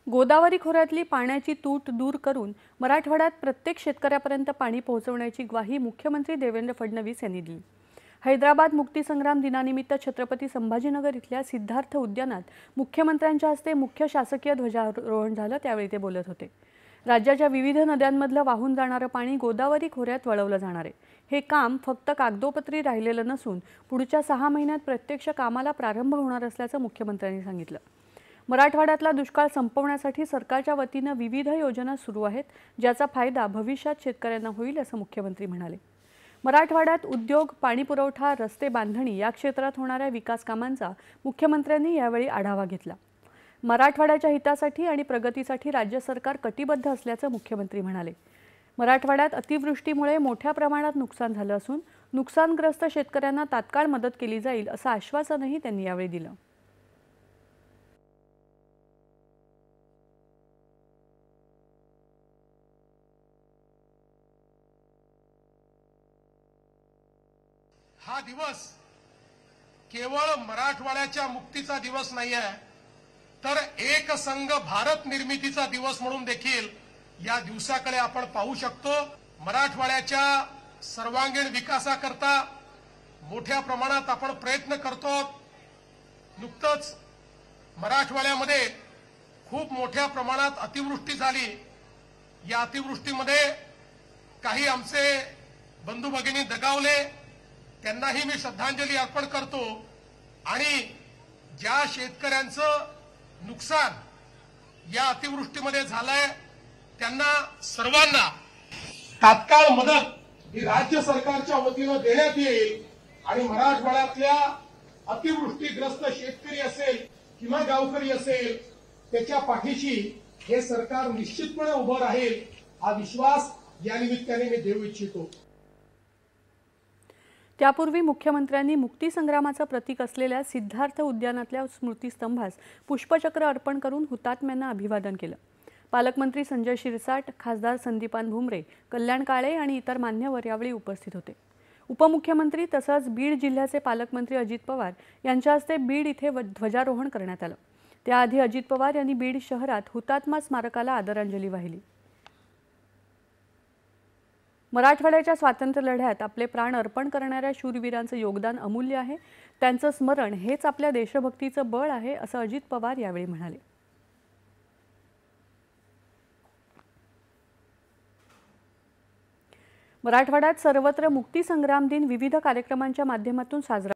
गोदावरी खोऱ्यातली पाण्याची तूट दूर करून मराठवाड्यात प्रत्येक शेतकऱ्यापर्यंत पाणी पोहोचवण्याची ग्वाही मुख्यमंत्री देवेंद्र फडणवीस यांनी दिली। हैदराबाद मुक्तीसंग्राम दिनानिमित्त छत्रपती संभाजीनगर इथल्या सिद्धार्थ उद्यानात मुख्यमंत्र्यांच्या हस्ते मुख्य शासकीय ध्वजारोहण झालं, त्यावेळी ते बोलत होते। राज्याच्या विविध नद्यांमधलं वाहून जाणारं पाणी गोदावरी खोऱ्यात वळवलं जाणार आहे। हे काम फक्त कागदोपत्री राहिलेलं नसून पुढच्या 6 महिन्यात प्रत्यक्ष कामाला प्रारंभ होणार असल्याचं मुख्यमंत्र्यांनी सांगितलं। मराठवाड्यातला दुष्काळ संपवण्यासाठी सरकारच्या वतीनं विविध योजना सुरू आहेत, ज्याचा फायदा भविष्यात शेतकऱ्यांना होईल असं मुख्यमंत्री म्हणाले। मराठवाड्यात उद्योग, पाणीपुरवठा, रस्ते बांधणी या क्षेत्रात होणाऱ्या विकास कामांचा मुख्यमंत्र्यांनी यावेळी आढावा घेतला। मराठवाड्याच्या हितासाठी आणि प्रगतीसाठी राज्य सरकार कटिबद्ध असल्याचं मुख्यमंत्री म्हणाले। मराठवाड्यात अतिवृष्टीमुळे मोठ्या प्रमाणात नुकसान झालं असून नुकसानग्रस्त शेतकऱ्यांना तात्काळ मदत केली जाईल असं आश्वासनही त्यांनी यावेळी दिलं। हा दिवस केवळ मराठवाड्याच्या मुक्तीचा दिवस नाही आहे, तर एक संघ भारत निर्मितीचा दिवस म्हणून देखील या दिवसाकडे आपण पाहू शकतो। मराठवाड्याच्या सर्वांगीण विकासाकरता मोठ्या प्रमाणात आपण प्रयत्न करतो। नुकतंच मराठवाड्यामध्ये खूप मोठ्या प्रमाणात अतिवृष्टी झाली। या अतिवृष्टीमध्ये काही आमचे बंधू भगिनी दगावले, त्यांनाही मी श्रद्धांजली अर्पण करतो। आणि ज्या शेतकऱ्यांचं नुकसान या अतिवृष्टीमध्ये झालंय त्यांना सर्वांना तात्काळ मदत ही राज्य सरकारच्या वतीनं देण्यात येईल। आणि मराठवाड्यातल्या अतिवृष्टीग्रस्त शेतकरी असेल किंवा गावकरी असेल, त्याच्या पाठीशी हे सरकार निश्चितपणे उभं राहील, हा विश्वास या निमित्ताने मी देऊ इच्छितो। त्यापूर्वी मुख्यमंत्र्यांनी मुक्तीसंग्रामाचं प्रतीक असलेल्या सिद्धार्थ उद्यानातल्या स्मृतिस्तंभास पुष्पचक्र अर्पण करून हुतात्म्यांना अभिवादन केलं। पालकमंत्री संजय शिरसाट, खासदार संदीपान भुमरे, कल्याण काळे आणि इतर मान्यवर यावेळी उपस्थित होते। उपमुख्यमंत्री तसंच बीड जिल्ह्याचे पालकमंत्री अजित पवार यांच्या हस्ते बीड इथे ध्वजारोहण करण्यात आलं। त्याआधी अजित पवार यांनी बीड शहरात हुतात्मा स्मारकाला आदरांजली वाहिली। मराठवाड्याच्या स्वातंत्र्य लढ्यात आपले प्राण अर्पण करणाऱ्या शूरवीरांचं योगदान अमूल्य आहे, त्यांचं स्मरण हेच आपल्या देशभक्तीचं बळ आहे असं अजित पवार यावेळी म्हणाले। मराठवाड्यात सर्वत्र मुक्तीसंग्राम दिन विविध कार्यक्रमांच्या माध्यमातून साजरा